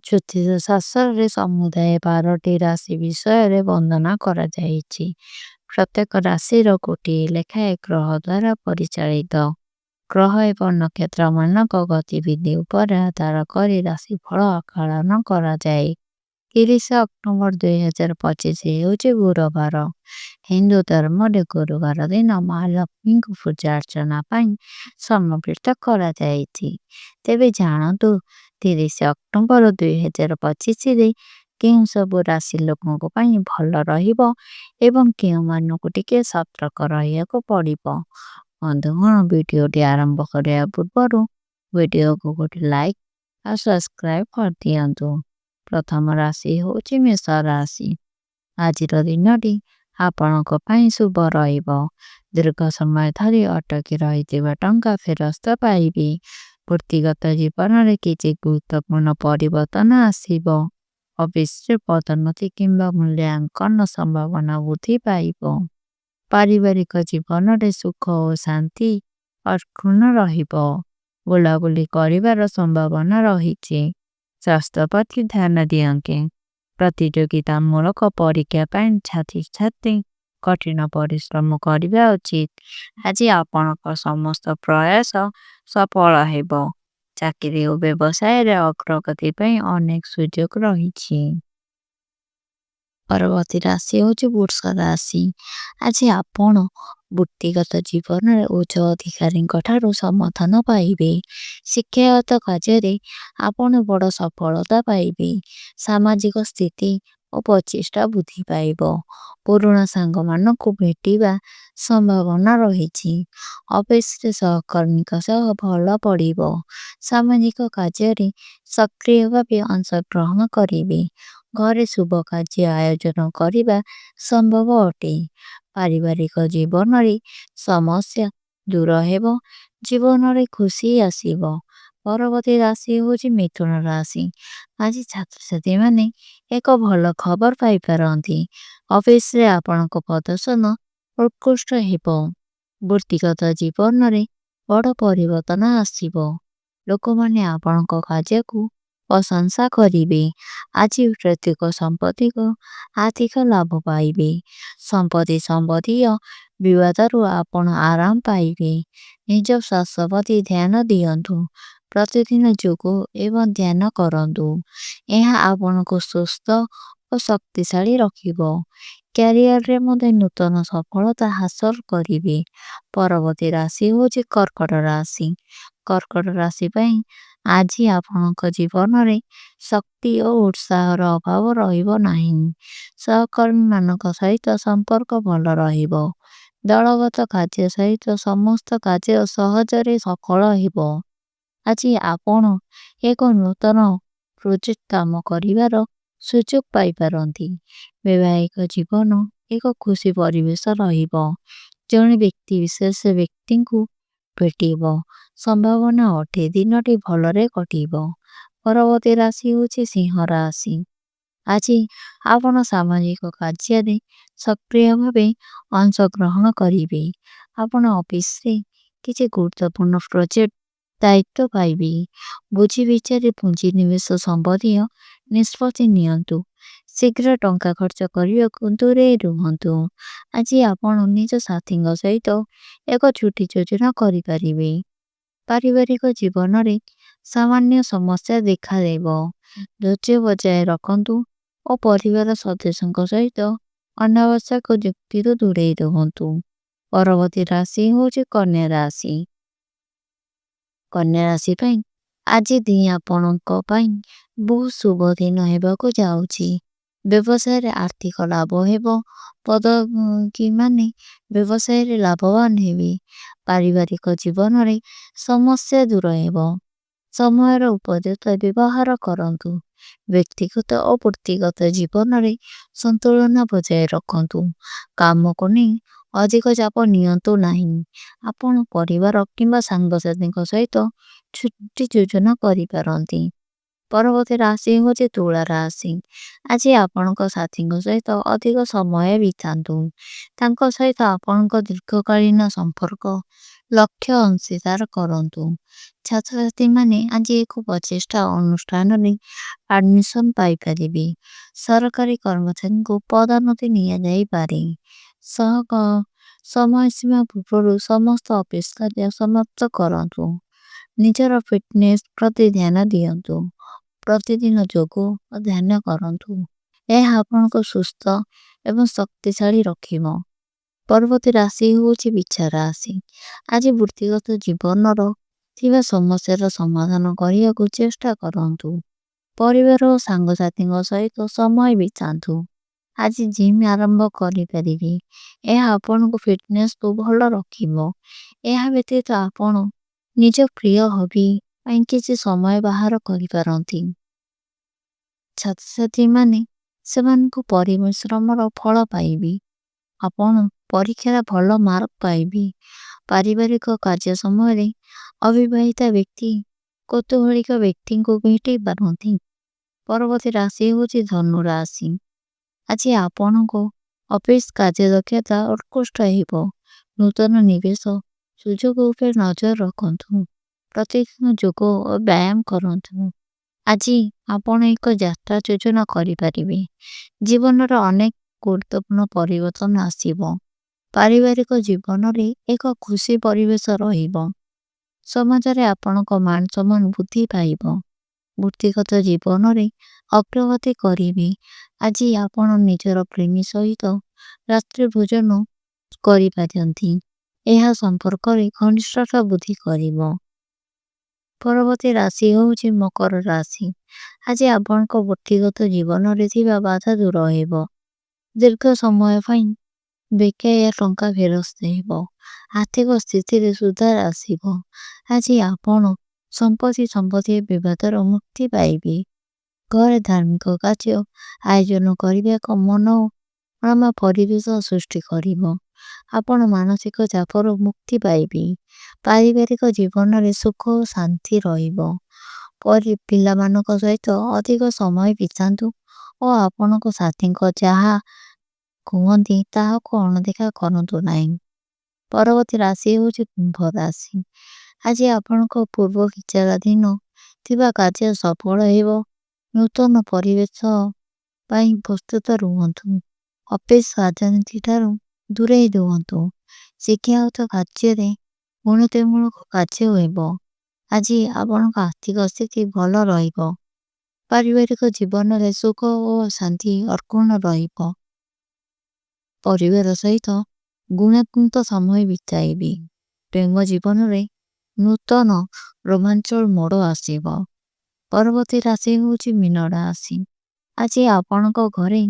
ଜ୍ୟୋତିଷ ଶାସ୍ତ୍ରରେ ସମୁଦାୟ 12ଟି ରାଶି ବିଷୟରେ ବର୍ଣ୍ଣନା କରାଯାଇଛି। ପ୍ରତ୍ୟେକ ରାଶିର ଗୋଟିଏ ଲେଖାଏଁ ଗ୍ରହ ଦ୍ୱାରା ପରିଚାଳିତ। ଗ୍ରହ ଏବଂ ନକ୍ଷତ୍ରମାନଙ୍କ ଗତିବିଧି ଉପରେ ଆଧାର କରି ରାଶିଫଳ ଆକଳନ କରାଯାଏ। 30 ଅକ୍ଟୋବର 2025 ହେଉଛି ଗୁରୁବାର। ହିନ୍ଦୁ ଧର୍ମରେ ଗୁରୁବାର ଦିନ ମା ଲକ୍ଷ୍ମୀଙ୍କୁ ପୂଜା ଅର୍ଚ୍ଚନା ପାଇଁ ସମର୍ପିତ କରାଯାଇଛି। ତେବେ ଜାଣନ୍ତୁ 30 ଅକ୍ଟୋବର 2025ରେ କେଉଁ ସବୁ ରାଶି ଲୋକଙ୍କ ପାଇଁ ଭଲ ରହିବ ଏବଂ କେଉଁମାନଙ୍କୁ ଟିକେ ସତର୍କ ରହିବାକୁ ପଡ଼ିବ। ବନ୍ଧୁଗଣ, ଭିଡ଼ିଓଟି ଆରମ୍ଭ କରିବା ପୂର୍ବରୁ ଭିଡ଼ିଓକୁ ଗୋଟେ ଲାଇକ୍ ଆଉ ସବସ୍କ୍ରାଇବ୍ କରିଦିଅନ୍ତୁ। ପ୍ରଥମ ରାଶି ହେଉଛି ମେଷ ରାଶି। ଆଜିର ଦିନଟି ଆପଣଙ୍କ ପାଇଁ ଶୁଭ ରହିବ। ଦୀର୍ଘ ସମୟ ଧରି ଅଟକି ରହିଥିବା ଟଙ୍କା ଫେରସ୍ତ ପାଇବେ। ବୃତ୍ତିଗତ ଜୀବନରେ କିଛି ଗୁରୁତ୍ୱପୂର୍ଣ୍ଣ ପରିବର୍ତ୍ତନ ଆସିବ। ଅଫିସରେ ପଦୋନ୍ନତି କିମ୍ବା ମୂଲ୍ୟାଙ୍କନ ସମ୍ଭାବନା ବୃଦ୍ଧି ପାଇବ। ପାରିବାରିକ ଜୀବନରେ ସୁଖ ଓ ଶାନ୍ତି ଅକ୍ଷୁଣ୍ଣ ରହିବ। ବୁଲାବୁଲି କରିବାର ସମ୍ଭାବନା ରହିଛି। ସ୍ୱାସ୍ଥ୍ୟ ପ୍ରତି ଧ୍ୟାନ ଦିଅନ୍ତୁ। ପ୍ରତିଯୋଗିତାମୂଳକ ପରୀକ୍ଷା ପାଇଁ ଛାତ୍ରଛାତ୍ରୀ କଠିନ ପରିଶ୍ରମ କରିବା ଉଚିତ। ଆଜି ଆପଣଙ୍କ ସମସ୍ତ ପ୍ରୟାସ ସଫଳ ହେବ। ଚାକିରି ଓ ବ୍ୟବସାୟରେ ଅଗ୍ରଗତି ପାଇଁ ଅନେକ ସୁଯୋଗ ରହିଛି। ପରବର୍ତ୍ତୀ ରାଶି ହେଉଛି ବୃଷ ରାଶି। ଆଜି ଆପଣ ବୃତ୍ତିଗତ ଜୀବନରେ ଉଚ୍ଚ ଅଧିକାରୀଙ୍କ ଠାରୁ ସମର୍ଥନ ପାଇବେ। ଶିକ୍ଷାଗତ କାର୍ଯ୍ୟରେ ଆପଣ ବଡ଼ ସଫଳତା ପାଇବେ। ସାମାଜିକ ସ୍ଥିତି ଓ ପ୍ରଚେଷ୍ଟା ବୃଦ୍ଧି ପାଇବ। ପୁରୁଣା ସାଙ୍ଗମାନଙ୍କୁ ଭେଟିବା ସମ୍ଭାବନା ରହିଛି। ଅଫିସରେ ସହକର୍ମୀଙ୍କ ସହ ଭଲ ପଡ଼ିବ। ସାମାଜିକ କାର୍ଯ୍ୟରେ ସକ୍ରିୟ ଭାବେ ଅଂଶଗ୍ରହଣ କରିବେ। ଘରେ ଶୁଭ କାର୍ଯ୍ୟ ଆୟୋଜନ କରିବା ସମ୍ଭବ ଅଟେ। ପାରିବାରିକ ଜୀବନରେ ସମସ୍ୟା ଦୂର ହେବ। ଜୀବନରେ ଖୁସି ଆସିବ। ପରବର୍ତ୍ତୀ ରାଶି ହେଉଛି ମିଥୁନ ରାଶି। ଆଜି ଛାତ୍ରଛାତ୍ରୀମାନେ ଏକ ଭଲ ଖବର ପାଇପାରନ୍ତି। ଅଫିସରେ ଆପଣଙ୍କ ପ୍ରଦର୍ଶନ ଉତ୍କୃଷ୍ଟ ହେବ। ବୃତ୍ତିଗତ ଜୀବନରେ ବଡ଼ ପରିବର୍ତ୍ତନ ଆସିବ। ଲୋକମାନେ ଆପଣଙ୍କ କାର୍ଯ୍ୟକୁ ପ୍ରଶଂସା କରିବେ। ଆଜି ପ୍ରତ୍ୟେକ ସମ୍ପତ୍ତିକ ଆର୍ଥିକ ଲାଭ ପାଇବେ। ସମ୍ପତ୍ତି ସମ୍ବନ୍ଧୀୟ ବିବାଦରୁ ଆପଣ ଆରାମ ପାଇବେ। ନିଜ ସ୍ୱାସ୍ଥ୍ୟ ପ୍ରତି ଧ୍ୟାନ ଦିଅନ୍ତୁ। ପ୍ରତିଦିନ ଯୋଗ ଏବଂ ଧ୍ୟାନ କରନ୍ତୁ। ଏହା ଆପଣଙ୍କୁ ସୁସ୍ଥ ଓ ଶକ୍ତିଶାଳୀ ରଖିବ। କ୍ୟାରିୟରରେ ମଧ୍ୟ ନୂତନ ସଫଳତା ହାସଲ କରିବେ। ପରବର୍ତ୍ତୀ ରାଶି ହେଉଛି କର୍କଟ ରାଶି। କର୍କଟ ରାଶି ପାଇଁ ଆଜି ଆପଣଙ୍କ ଜୀବନରେ ଶକ୍ତି ଓ ଉତ୍ସାହର ଅଭାବ ରହିବ ନାହିଁ। ସହକର୍ମୀମାନଙ୍କ ସହିତ ସମ୍ପର୍କ ଭଲ ରହିବ। ଦଳଗତ କାର୍ଯ୍ୟ ସହିତ ସମସ୍ତ କାର୍ଯ୍ୟ ସହଜରେ ସଫଳ ହେବ। ଆଜି ଆପଣ ଏକ ନୂତନ ପ୍ରୋଜେକ୍ଟ କାମ କରିବାର ସୁଯୋଗ ପାଇପାରନ୍ତି। ବୈବାହିକ ଜୀବନ ଏକ ଖୁସି ପରିବେଶ ରହିବ। ଜଣେ ବ୍ୟକ୍ତି ବିଶେଷ ବ୍ୟକ୍ତିଙ୍କୁ ଭେଟିବ ସମ୍ଭାବନା ଅଟେ। ଦିନଟି ଭଲରେ କଟିବ। ପରବର୍ତ୍ତୀ ରାଶି ହେଉଛି ସିଂହ ରାଶି। ଆଜି ଆପଣ ସାମାଜିକ କାର୍ଯ୍ୟରେ ସକ୍ରିୟ ଭାବେ ଅଂଶଗ୍ରହଣ କରିବେ। ଆପଣ ଅଫିସରେ କିଛି ଗୁରୁତ୍ୱପୂର୍ଣ୍ଣ ପ୍ରୋଜେକ୍ଟ ଦାୟିତ୍ୱ ପାଇବେ। ବୁଝି ବିଚାରି ପୁଞ୍ଜିନିବେଶ ସମ୍ବନ୍ଧୀୟ ନିଷ୍ପତ୍ତି ନିଅନ୍ତୁ। ଶୀଘ୍ର ଟଙ୍କା ଖର୍ଚ୍ଚ କରିବାକୁ ଦୂରେଇ ରୁହନ୍ତୁ। ଆଜି ଆପଣ ନିଜ ସାଥୀଙ୍କ ସହିତ ଏକ ଛୁଟି ଯୋଜନା କରିପାରିବେ। ପାରିବାରିକ ଜୀବନରେ ସାମାନ୍ୟ ସମସ୍ୟା ଦେଖାଦେବ। ଧୈର୍ଯ୍ୟ ବଜାୟ ରଖନ୍ତୁ ଓ ପରିବାର ସଦସ୍ୟଙ୍କ ସହିତ ଅନାବଶ୍ୟକ ଯୁକ୍ତିରୁ ଦୂରେଇ ରୁହନ୍ତୁ। ପରବର୍ତ୍ତୀ ରାଶି ହେଉଛି କନ୍ୟା ରାଶି। କନ୍ୟା ରାଶି ପାଇଁ ଆଜି ଦିନ ଆପଣଙ୍କ ପାଇଁ ବହୁତ ଶୁଭ ଦିନ ହେବାକୁ ଯାଉଛି। ବ୍ୟବସାୟରେ ଆର୍ଥିକ ଲାଭ ହେବ। ପଦୋନ୍ନତିମାନେ ବ୍ୟବସାୟରେ ଲାଭବାନ ହେବେ। ପାରିବାରିକ ଜୀବନରେ ସମସ୍ୟା ଦୂର ହେବ। ସମୟର ଉପଯୁକ୍ତ ବ୍ୟବହାର କରନ୍ତୁ। ବ୍ୟକ୍ତିଗତ ଓ ବୃତ୍ତିଗତ ଜୀବନରେ ସନ୍ତୁଳନ ବଜାୟ ରଖନ୍ତୁ। କାମକୁ ନେଇ ଅଧିକ ଚାପ ନିଅନ୍ତୁ ନାହିଁ। ଆପଣ ପରିବାର କିମ୍ବା ସାଙ୍ଗସାଥୀଙ୍କ ସହିତ ଛୁଟି ଯୋଜନା କରିପାରନ୍ତି। ପରବର୍ତ୍ତୀ ରାଶି ହେଉଛି ତୁଳା ରାଶି। ଆଜି ଆପଣଙ୍କ ସାଥୀଙ୍କ ସହିତ ଅଧିକ ସମୟ ବିତାନ୍ତୁ। ତାଙ୍କ ସହିତ ଆପଣଙ୍କ ଦୀର୍ଘକାଳୀନ ସମ୍ପର୍କ ଲକ୍ଷ୍ୟ ଅଂଶୀଦାର କରନ୍ତୁ। ଛାତ୍ରଛାତ୍ରୀମାନେ ଆଜି ଏକ ପ୍ରଚେଷ୍ଟା ଅନୁଷ୍ଠାନରେ ଆଡମିସନ ପାଇପାରିବେ। ସରକାରୀ କର୍ମଚାରୀଙ୍କୁ ପଦୋନ୍ନତି ନିଆଯାଇପାରେ। ସହ ସମୟସୀମା ପୂର୍ବରୁ ସମସ୍ତ ଅଫିସ କାର୍ଯ୍ୟ ସମାପ୍ତ କରନ୍ତୁ। ନିଜର ଫିଟନେସ୍ ପ୍ରତି ଧ୍ୟାନ ଦିଅନ୍ତୁ। ପ୍ରତିଦିନ ଯୋଗ ଓ ଧ୍ୟାନ କରନ୍ତୁ। ଏହା ଆପଣଙ୍କୁ ସୁସ୍ଥ ଏବଂ ଶକ୍ତିଶାଳୀ ରଖିବ। ପରବର୍ତ୍ତୀ ରାଶି ହେଉଛି ବିଛା ରାଶି। ଆଜି ବୃତ୍ତିଗତ ଜୀବନର ଥିବା ସମସ୍ୟାର ସମାଧାନ କରିବାକୁ ଚେଷ୍ଟା କରନ୍ତୁ। ପରିବାର ଓ ସାଙ୍ଗସାଥୀଙ୍କ ସହିତ ସମୟ ବିତାନ୍ତୁ। ଆଜି ଜିମ୍ ଆରମ୍ଭ କରିପାରିବେ। ଏହା ଆପଣଙ୍କ ଫିଟନେସ୍କୁ ଭଲ ରଖିବ। ଏହା ବ୍ୟତୀତ ଆପଣ ନିଜ ପ୍ରିୟ ହବି ପାଇଁ କିଛି ସମୟ ବାହାର କରିପାରନ୍ତି। ଛାତ୍ରଛାତ୍ରୀମାନେ ସେମାନଙ୍କ ପରିଶ୍ରମର ଫଳ ପାଇବେ। ଆପଣ ପରୀକ୍ଷାରେ ଭଲ ମାର୍କ ପାଇବେ। ପାରିବାରିକ କାର୍ଯ୍ୟ ସମୟରେ ଅବିବାହିତା ବ୍ୟକ୍ତି କୌତୂହଳିକ ବ୍ୟକ୍ତିଙ୍କୁ ଭେଟି ପାରନ୍ତି। ପରବର୍ତ୍ତୀ ରାଶି ହେଉଛି ଧନୁ ରାଶି। ଆଜି ଆପଣଙ୍କ ଅଫିସ କାର୍ଯ୍ୟଦକ୍ଷତା ଉତ୍କୃଷ୍ଟ ହେବ। ନୂତନ ନିବେଶ ସୁଯୋଗ ଉପରେ ନଜର ରଖନ୍ତୁ। ପ୍ରତିଦିନ ଯୋଗ ଓ ବ୍ୟାୟାମ କରନ୍ତୁ। ଆଜି ଆପଣ ଏକ ଯାତ୍ରା ଯୋଜନା କରିପାରିବେ। ଜୀବନର ଅନେକ ଗୁରୁତ୍ୱପୂର୍ଣ୍ଣ ପରିବର୍ତ୍ତନ ଆସିବ। ପାରିବାରିକ ଜୀବନରେ ଏକ ଖୁସି ପରିବେଶ ରହିବ। ସମାଜରେ ଆପଣଙ୍କ ମାନ ସମ୍ମାନ ବୃଦ୍ଧି ପାଇବ। ବୃତ୍ତିଗତ ଜୀବନରେ ଅଗ୍ରଗତି କରିବେ। ଆଜି ଆପଣ ନିଜର ପ୍ରେମୀ ସହିତ ରାତ୍ରି ଭୋଜନ କରିପାରନ୍ତି। ଏହା ସମ୍ପର୍କରେ ଘନିଷ୍ଠତା ବୃଦ୍ଧି କରିବ। ପରବର୍ତ୍ତୀ ରାଶି ହେଉଛି ମକର ରାଶି। ଆଜି ଆପଣଙ୍କ ବୃତ୍ତିଗତ ଜୀବନରେ ଥିବା ବାଧା ଦୂର ହେବ। ଦୀର୍ଘ ସମୟ ପାଇଁ ବେକାୟା ଟଙ୍କା ଫେରସ୍ତ ହେବ। ଆର୍ଥିକ ସ୍ଥିତିରେ ସୁଧାର ଆସିବ। ଆଜି ଆପଣ ସମ୍ପତ୍ତି ବିବାଦର ମୁକ୍ତି ପାଇବେ। ଘରେ ଧାର୍ମିକ କାର୍ଯ୍ୟ ଆୟୋଜନ କରିବା ଏକ ମନୋରମ ପରିବେଶ ସୃଷ୍ଟି କରିବ। ଆପଣ ମାନସିକ ଚାପରୁ ମୁକ୍ତି ପାଇବେ। ପାରିବାରିକ ଜୀବନରେ ସୁଖ ଓ ଶାନ୍ତି ରହିବ। ପିଲାମାନଙ୍କ ସହିତ ଅଧିକ ସମୟ ବିତାନ୍ତୁ ଓ ଆପଣଙ୍କ ସାଥୀଙ୍କ ଯାହା କୁହନ୍ତି ତାହାକୁ ଅଣଦେଖା କରନ୍ତୁ ନାହିଁ। ପରବର୍ତ୍ତୀ ରାଶି ହେଉଛି କୁମ୍ଭ ରାଶି। ଆଜି ଆପଣଙ୍କ ପୂର୍ବ ବିଚାରାଧୀନ ଥିବା କାର୍ଯ୍ୟ ସଫଳ ହେବ। ନୂତନ ପରିବେଶ ପାଇଁ ପ୍ରସ୍ତୁତ ରୁହନ୍ତୁ। ଅଫିସ ରାଜନୀତି ଠାରୁ ଦୂରେଇ ରୁହନ୍ତୁ। ଶିକ୍ଷାଗତ କାର୍ଯ୍ୟରେ ଉନ୍ନତିମୂଳକ କାର୍ଯ୍ୟ ହେବ। ଆଜି ଆପଣଙ୍କ ଆର୍ଥିକ ସ୍ଥିତି ଭଲ ରହିବ। ପାରିବାରିକ ଜୀବନରେ ସୁଖ ଓ ଶାନ୍ତି ଅକ୍ଷୁଣ୍ଣ ରହିବ। ପରିବାର ସହିତ ଗୁଣାତ୍ମକ ସମୟ ବିତାଇବେ। ପ୍ରେମ ଜୀବନରେ ନୂତନ ରୋମାଞ୍ଚଳ ମୋଡ଼ ଆସିବ। ପରବର୍ତ୍ତୀ ରାଶି ହେଉଛି ମୀନ ରାଶି। ଆଜି ଆପଣଙ୍କ ଘରେ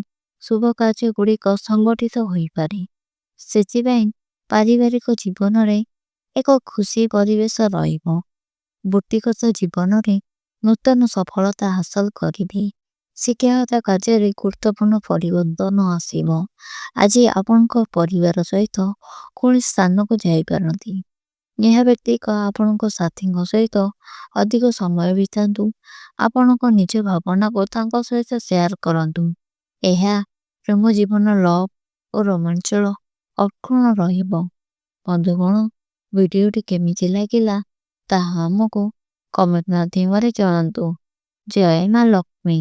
ଶୁଭ କାର୍ଯ୍ୟ ଗୁଡ଼ିକ ସଂଗଠିତ ହୋଇପାରେ। ସେଥିପାଇଁ ପାରିବାରିକ ଜୀବନରେ ଏକ ଖୁସି ପରିବେଶ ରହିବ। ବୃତ୍ତିଗତ ଜୀବନରେ ନୂତନ ସଫଳତା ହାସଲ କରିବେ। ଶିକ୍ଷାଗତ କାର୍ଯ୍ୟରେ ଗୁରୁତ୍ୱପୂର୍ଣ୍ଣ ପରିବର୍ତ୍ତନ ଆସିବ। ଆଜି ଆପଣଙ୍କ ପରିବାର ସହିତ କୌଣସି ସ୍ଥାନକୁ ଯାଇପାରନ୍ତି। ଏହା ବ୍ୟତୀତ ଆପଣଙ୍କ ସାଥୀଙ୍କ ସହିତ ଅଧିକ ସମୟ ବିତାନ୍ତୁ। ଆପଣଙ୍କ ନିଜ ଭାବନାକୁ ତାଙ୍କ ସହିତ ସେୟାର କରନ୍ତୁ। ଏହା ପ୍ରେମ ଜୀବନ ଲଭ୍ ଓ ରୋମାଞ୍ଚଳ ଅକ୍ଷୁଣ୍ଣ ରହିବ। ବନ୍ଧୁଗଣ, ଭିଡ଼ିଓଟି କେମିତି ଲାଗିଲା ତାହା ଆମକୁ କମେଣ୍ଟ ମାଧ୍ୟମରେ ଜଣାନ୍ତୁ। ଜୟ ମା ଲକ୍ଷ୍ମୀ।